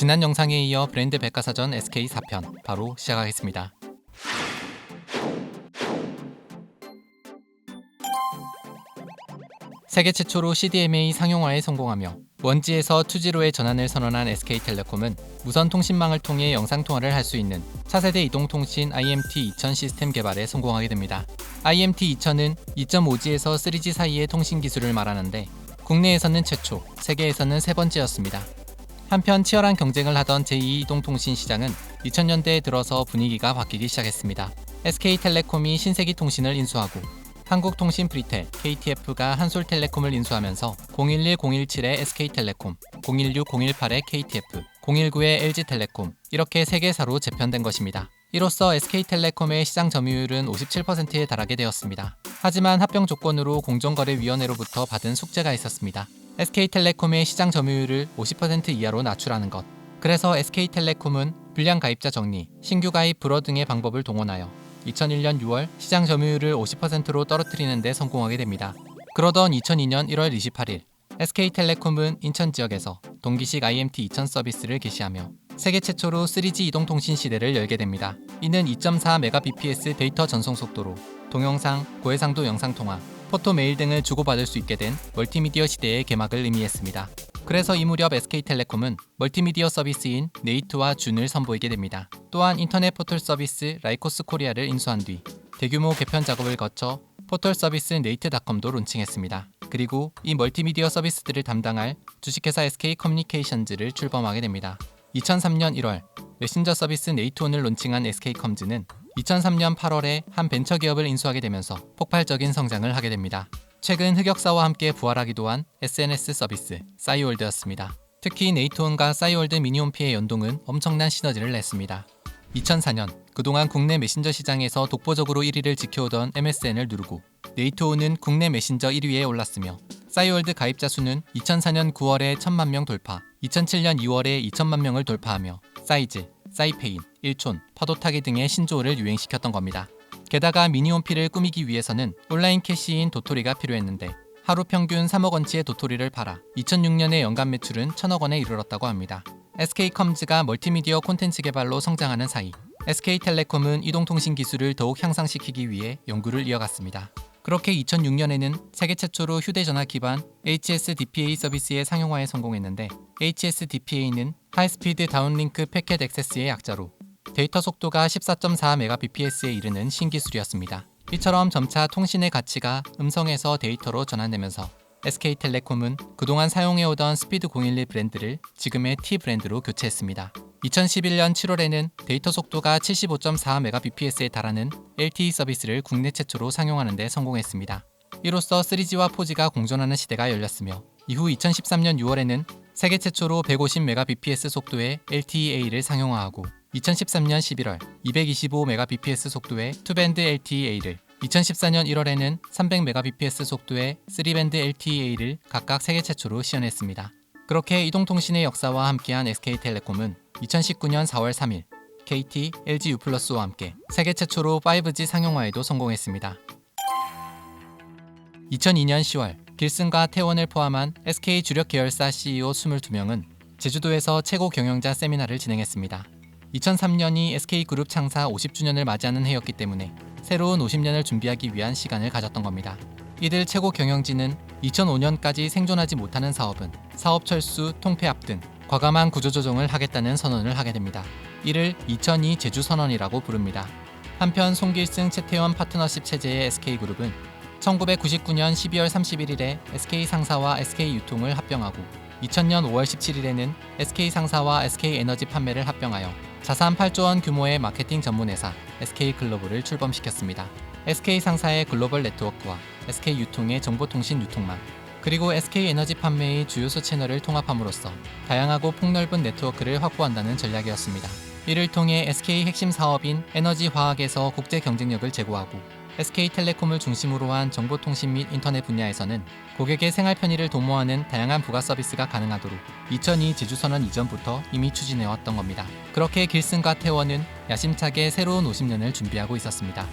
지난 영상에 이어 브랜드 백과사전 SK 4편 바로 시작하겠습니다. 세계 최초로 CDMA 상용화에 성공하며 1G에서 2G로의 전환을 선언한 SK텔레콤은 무선 통신망을 통해 영상통화를 할 수 있는 차세대 이동통신 IMT2000 시스템 개발에 성공하게 됩니다. IMT2000은 2.5G에서 3G 사이의 통신 기술을 말하는데 국내에서는 최초, 세계에서는 세 번째였습니다. 한편 치열한 경쟁을 하던 제2 이동통신 시장은 2000년대에 들어서 분위기가 바뀌기 시작했습니다. SK텔레콤이 신세기 통신을 인수하고 한국통신 프리텔, KTF가 한솔텔레콤을 인수하면서 011-017의 SK텔레콤, 016-018의 KTF, 019의 LG텔레콤 이렇게 세 개사로 재편된 것입니다. 이로써 SK텔레콤의 시장 점유율은 57%에 달하게 되었습니다. 하지만 합병 조건으로 공정거래위원회로부터 받은 숙제가 있었습니다. SK텔레콤의 시장 점유율을 50% 이하로 낮추라는 것. 그래서 SK텔레콤은 불량 가입자 정리, 신규 가입 불허 등의 방법을 동원하여 2001년 6월 시장 점유율을 50%로 떨어뜨리는 데 성공하게 됩니다. 그러던 2002년 1월 28일 SK텔레콤은 인천 지역에서 동기식 IMT2000 서비스를 개시하며 세계 최초로 3G 이동통신 시대를 열게 됩니다. 이는 2.4Mbps 데이터 전송 속도로 동영상, 고해상도 영상통화, 포토 메일 등을 주고받을 수 있게 된 멀티미디어 시대의 개막을 의미했습니다. 그래서 이 무렵 SK텔레콤은 멀티미디어 서비스인 네이트와 준을 선보이게 됩니다. 또한 인터넷 포털 서비스 라이코스 코리아를 인수한 뒤 대규모 개편 작업을 거쳐 포털 서비스 네이트닷컴도 론칭했습니다. 그리고 이 멀티미디어 서비스들을 담당할 주식회사 SK커뮤니케이션즈를 출범하게 됩니다. 2003년 1월 메신저 서비스 네이트온을 론칭한 SK컴즈는 2003년 8월에 한 벤처기업을 인수하게 되면서 폭발적인 성장을 하게 됩니다. 최근 흑역사와 함께 부활하기도 한 SNS 서비스 싸이월드였습니다. 특히 네이트온과 싸이월드 미니홈피의 연동은 엄청난 시너지를 냈습니다. 2004년 그동안 국내 메신저 시장에서 독보적으로 1위를 지켜오던 MSN을 누르고 네이트온은 국내 메신저 1위에 올랐으며 싸이월드 가입자 수는 2004년 9월에 1000만 명 돌파, 2007년 2월에 2000만 명을 돌파하며 사이즈, 사이페인, 일촌, 파도타기 등의 신조어를 유행시켰던 겁니다. 게다가 미니홈피를 꾸미기 위해서는 온라인 캐시인 도토리가 필요했는데 하루 평균 3억 원치의 도토리를 팔아 2006년의 연간 매출은 1000억 원에 이르렀다고 합니다. SK컴즈가 멀티미디어 콘텐츠 개발로 성장하는 사이 SK텔레콤은 이동통신 기술을 더욱 향상시키기 위해 연구를 이어갔습니다. 그렇게 2006년에는 세계 최초로 휴대전화 기반 HSDPA 서비스의 상용화에 성공했는데 HSDPA는 하이스피드 다운링크 패켓 액세스의 약자로 데이터 속도가 14.4Mbps에 이르는 신기술이었습니다. 이처럼 점차 통신의 가치가 음성에서 데이터로 전환되면서 SK텔레콤은 그동안 사용해오던 스피드 011 브랜드를 지금의 T 브랜드로 교체했습니다. 2011년 7월에는 데이터 속도가 75.4Mbps에 달하는 LTE 서비스를 국내 최초로 상용하는 데 성공했습니다. 이로써 3G와 4G가 공존하는 시대가 열렸으며 이후 2013년 6월에는 세계 최초로 150Mbps 속도의 LTE-A를 상용화하고 2013년 11월 225Mbps 속도의 2밴드 LTE-A를 2014년 1월에는 300Mbps 속도의 3밴드 LTE-A를 각각 세계 최초로 시연했습니다. 그렇게 이동통신의 역사와 함께한 SK텔레콤은 2019년 4월 3일 KT, LG U+와 함께 세계 최초로 5G 상용화에도 성공했습니다. 2002년 10월 길슨과 태원을 포함한 SK 주력 계열사 CEO 22명은 제주도에서 최고 경영자 세미나를 진행했습니다. 2003년이 SK그룹 창사 50주년을 맞이하는 해였기 때문에 새로운 50년을 준비하기 위한 시간을 가졌던 겁니다. 이들 최고 경영진은 2005년까지 생존하지 못하는 사업은 사업 철수, 통폐합 등 과감한 구조조정을 하겠다는 선언을 하게 됩니다. 이를 2002 제주선언이라고 부릅니다. 한편 송길승, 최태원 파트너십 체제의 SK그룹은 1999년 12월 31일에 SK상사와 SK유통을 합병하고 2000년 5월 17일에는 SK상사와 SK에너지 판매를 합병하여 자산 8조 원 규모의 마케팅 전문회사 SK글로벌을 출범시켰습니다. SK상사의 글로벌 네트워크와 SK유통의 정보통신 유통망, 그리고 SK에너지 판매의 주요소 채널을 통합함으로써 다양하고 폭넓은 네트워크를 확보한다는 전략이었습니다. 이를 통해 SK 핵심 사업인 에너지화학에서 국제 경쟁력을 제고하고 SK텔레콤을 중심으로 한 정보통신 및 인터넷 분야에서는 고객의 생활 편의를 도모하는 다양한 부가 서비스가 가능하도록 2002 제주선언 이전부터 이미 추진해왔던 겁니다. 그렇게 길슨과 태원은 야심차게 새로운 50년을 준비하고 있었습니다.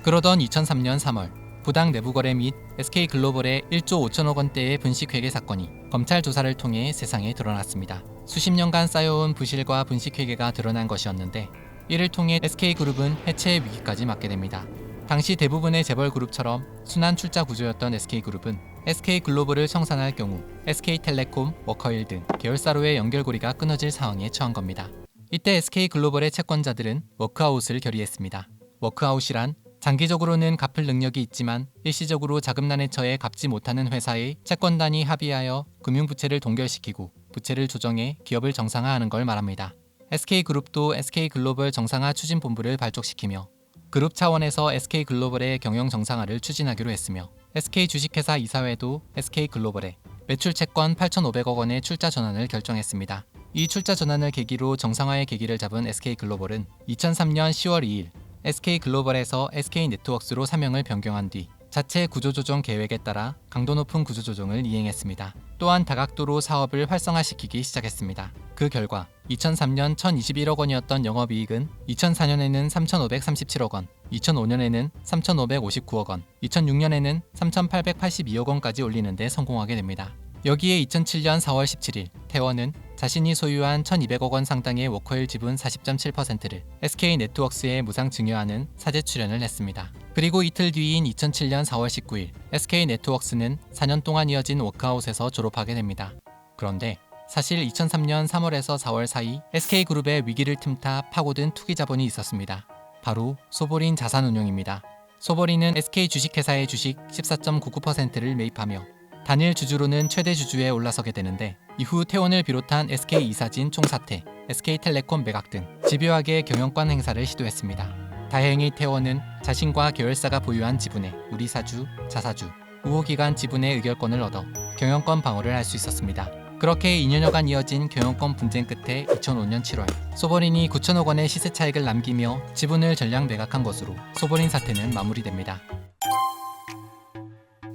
그러던 2003년 3월 부당 내부거래 및 SK글로벌의 1조 5천억 원대의 분식회계 사건이 검찰 조사를 통해 세상에 드러났습니다. 수십 년간 쌓여온 부실과 분식회계가 드러난 것이었는데 이를 통해 SK그룹은 해체의 위기까지 맞게 됩니다. 당시 대부분의 재벌 그룹처럼 순환 출자 구조였던 SK그룹은 SK글로벌을 청산할 경우 SK텔레콤, 워커힐 등 계열사로의 연결고리가 끊어질 상황에 처한 겁니다. 이때 SK글로벌의 채권자들은 워크아웃을 결의했습니다. 워크아웃이란 장기적으로는 갚을 능력이 있지만 일시적으로 자금난에 처해 갚지 못하는 회사의 채권단이 합의하여 금융부채를 동결시키고 부채를 조정해 기업을 정상화하는 걸 말합니다. SK그룹도 SK글로벌 정상화 추진본부를 발족시키며 그룹 차원에서 SK글로벌의 경영 정상화를 추진하기로 했으며 SK주식회사 이사회도 SK글로벌에 매출 채권 8,500억 원의 출자 전환을 결정했습니다. 이 출자 전환을 계기로 정상화의 계기를 잡은 SK글로벌은 2003년 10월 2일 SK글로벌에서 SK네트워크스로 사명을 변경한 뒤 자체 구조조정 계획에 따라 강도 높은 구조조정을 이행했습니다. 또한 다각도로 사업을 활성화시키기 시작했습니다. 그 결과 2003년 1,021억 원이었던 영업이익은 2004년에는 3,537억 원, 2005년에는 3,559억 원, 2006년에는 3,882억 원까지 올리는 데 성공하게 됩니다. 여기에 2007년 4월 17일 태원은 자신이 소유한 1,200억 원 상당의 워커힐 지분 40.7%를 SK네트워크스에 무상 증여하는 사재 출연을 했습니다. 그리고 이틀 뒤인 2007년 4월 19일 SK네트워크스는 4년 동안 이어진 워크아웃에서 졸업하게 됩니다. 그런데 사실 2003년 3월에서 4월 사이 SK그룹의 위기를 틈타 파고든 투기 자본이 있었습니다. 바로 소보린 자산운용입니다. 소보린은 SK주식회사의 주식 14.99%를 매입하며 단일 주주로는 최대 주주에 올라서게 되는데 이후 태원을 비롯한 SK 이사진 총사퇴, SK텔레콤 매각 등 집요하게 경영권 행사를 시도했습니다. 다행히 태원은 자신과 계열사가 보유한 지분의 우리사주, 자사주, 우호기관 지분의 의결권을 얻어 경영권 방어를 할 수 있었습니다. 그렇게 2년여간 이어진 경영권 분쟁 끝에 2005년 7월 소보린이 9천억 원의 시세 차익을 남기며 지분을 전량 매각한 것으로 소보린 사태는 마무리됩니다.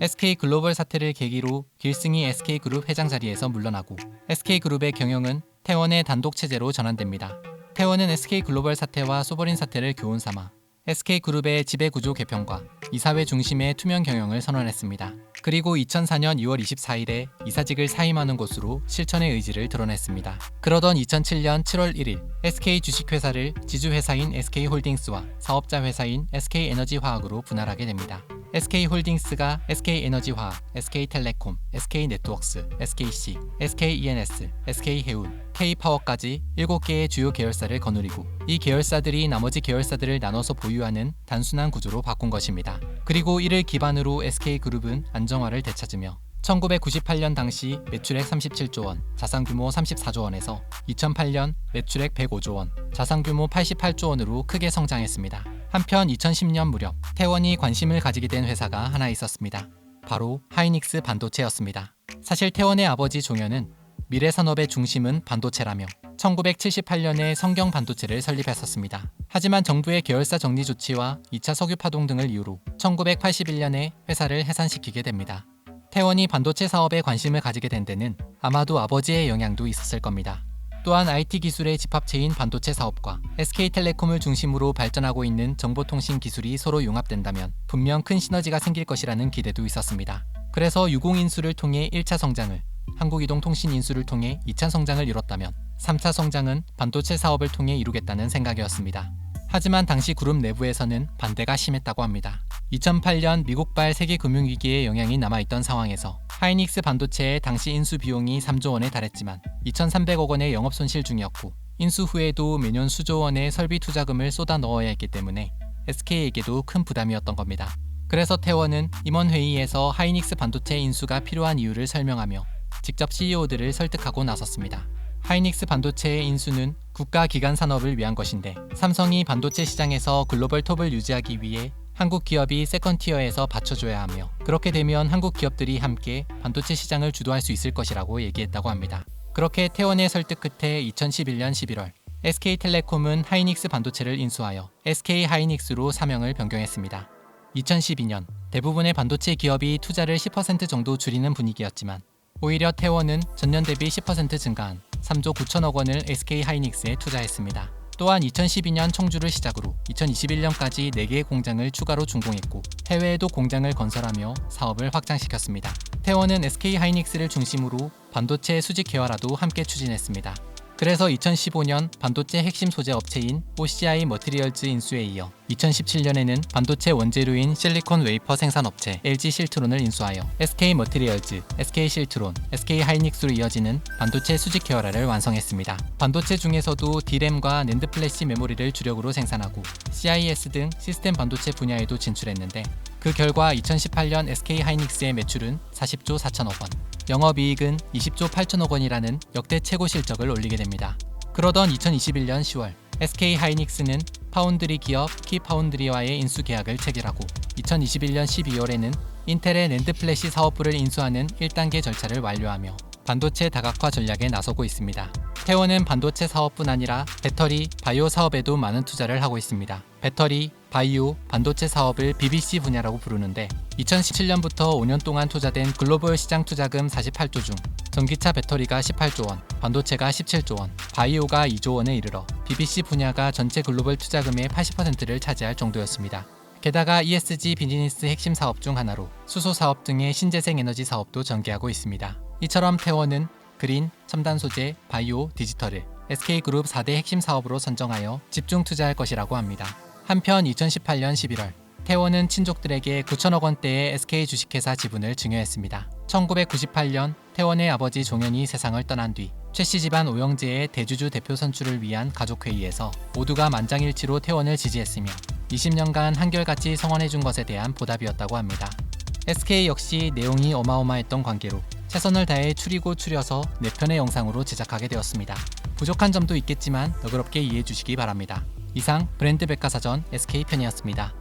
SK글로벌 사태를 계기로 길승이 SK그룹 회장 자리에서 물러나고 SK그룹의 경영은 태원의 단독 체제로 전환됩니다. 태원은 SK글로벌 사태와 소보린 사태를 교훈 삼아 SK그룹의 지배구조 개편과 이사회 중심의 투명 경영을 선언했습니다. 그리고 2004년 2월 24일에 이사직을 사임하는 것으로 실천의 의지를 드러냈습니다. 그러던 2007년 7월 1일 SK주식회사를 지주회사인 SK홀딩스와 사업자 회사인 SK에너지화학으로 분할하게 됩니다. SK홀딩스가 SK에너지화학, SK텔레콤, SK네트워크스, SKC, SKENS, SK해운, K파워까지 7개의 주요 계열사를 거느리고 이 계열사들이 나머지 계열사들을 나눠서 보유하는 단순한 구조로 바꾼 것입니다. 그리고 이를 기반으로 SK그룹은 안정화를 되찾으며 1998년 당시 매출액 37조 원, 자산규모 34조 원에서 2008년 매출액 105조 원, 자산규모 88조 원으로 크게 성장했습니다. 한편 2010년 무렵 태원이 관심을 가지게 된 회사가 하나 있었습니다. 바로 하이닉스 반도체였습니다. 사실 태원의 아버지 종현은 미래산업의 중심은 반도체라며 1978년에 성경 반도체를 설립했었습니다. 하지만 정부의 계열사 정리 조치와 2차 석유 파동 등을 이유로 1981년에 회사를 해산시키게 됩니다. 태원이 반도체 사업에 관심을 가지게 된 데는 아마도 아버지의 영향도 있었을 겁니다. 또한 IT 기술의 집합체인 반도체 사업과 SK텔레콤을 중심으로 발전하고 있는 정보통신 기술이 서로 융합된다면 분명 큰 시너지가 생길 것이라는 기대도 있었습니다. 그래서 유공인수를 통해 1차 성장을, 한국이동통신인수를 통해 2차 성장을 이뤘다면 3차 성장은 반도체 사업을 통해 이루겠다는 생각이었습니다. 하지만 당시 그룹 내부에서는 반대가 심했다고 합니다. 2008년 미국발 세계금융위기의 영향이 남아있던 상황에서 하이닉스 반도체의 당시 인수 비용이 3조 원에 달했지만 2,300억 원의 영업손실 중이었고 인수 후에도 매년 수조 원의 설비 투자금을 쏟아 넣어야 했기 때문에 SK에게도 큰 부담이었던 겁니다. 그래서 태원은 임원회의에서 하이닉스 반도체 인수가 필요한 이유를 설명하며 직접 CEO들을 설득하고 나섰습니다. 하이닉스 반도체의 인수는 국가 기간 산업을 위한 것인데 삼성이 반도체 시장에서 글로벌 톱을 유지하기 위해 한국 기업이 세컨티어에서 받쳐줘야 하며 그렇게 되면 한국 기업들이 함께 반도체 시장을 주도할 수 있을 것이라고 얘기했다고 합니다. 그렇게 태원의 설득 끝에 2011년 11월 SK텔레콤은 하이닉스 반도체를 인수하여 SK하이닉스로 사명을 변경했습니다. 2012년 대부분의 반도체 기업이 투자를 10% 정도 줄이는 분위기였지만 오히려 태원은 전년 대비 10% 증가한 3조 9천억 원을 SK하이닉스에 투자했습니다. 또한 2012년 청주를 시작으로 2021년까지 4개의 공장을 추가로 준공했고 해외에도 공장을 건설하며 사업을 확장시켰습니다. 태원은 SK 하이닉스를 중심으로 반도체 수직 개발화도 함께 추진했습니다. 그래서 2015년 반도체 핵심 소재 업체인 OCI 머티리얼즈 인수에 이어 2017년에는 반도체 원재료인 실리콘 웨이퍼 생산 업체 LG 실트론을 인수하여 SK 머티리얼즈, SK 실트론, SK 하이닉스로 이어지는 반도체 수직 개발화를 완성했습니다. 반도체 중에서도 D램과 낸드 플래시 메모리를 주력으로 생산하고 CIS 등 시스템 반도체 분야에도 진출했는데 그 결과 2018년 SK 하이닉스의 매출은 40조 4천억 원, 영업이익은 20조 8천억 원이라는 역대 최고 실적을 올리게 됩니다. 그러던 2021년 10월 SK 하이닉스는 파운드리 기업 키파운드리와의 인수 계약을 체결하고 2021년 12월에는 인텔의 낸드 플래시 사업부를 인수하는 1단계 절차를 완료하며 반도체 다각화 전략에 나서고 있습니다. 태원은 반도체 사업뿐 아니라 배터리, 바이오 사업에도 많은 투자를 하고 있습니다. 배터리, 바이오, 반도체 사업을 BBC 분야라고 부르는데 2017년부터 5년 동안 투자된 글로벌 시장 투자금 48조 중 전기차 배터리가 18조 원, 반도체가 17조 원, 바이오가 2조 원에 이르러 BBC 분야가 전체 글로벌 투자금의 80%를 차지할 정도였습니다. 게다가 ESG 비즈니스 핵심 사업 중 하나로 수소 사업 등의 신재생 에너지 사업도 전개하고 있습니다. 이처럼 태원은 그린, 첨단 소재, 바이오, 디지털을 SK그룹 4대 핵심 사업으로 선정하여 집중 투자할 것이라고 합니다. 한편 2018년 11월 태원은 친족들에게 9천억 원대의 SK 주식회사 지분을 증여했습니다. 1998년 태원의 아버지 종현이 세상을 떠난 뒤 최씨 집안 오영재의 대주주 대표 선출을 위한 가족회의에서 모두가 만장일치로 태원을 지지했으며 20년간 한결같이 성원해준 것에 대한 보답이었다고 합니다. SK 역시 내용이 어마어마했던 관계로 최선을 다해 추리고 추려서 4편의 영상으로 제작하게 되었습니다. 부족한 점도 있겠지만 너그럽게 이해해 주시기 바랍니다. 이상 브랜드 백과사전 SK편이었습니다.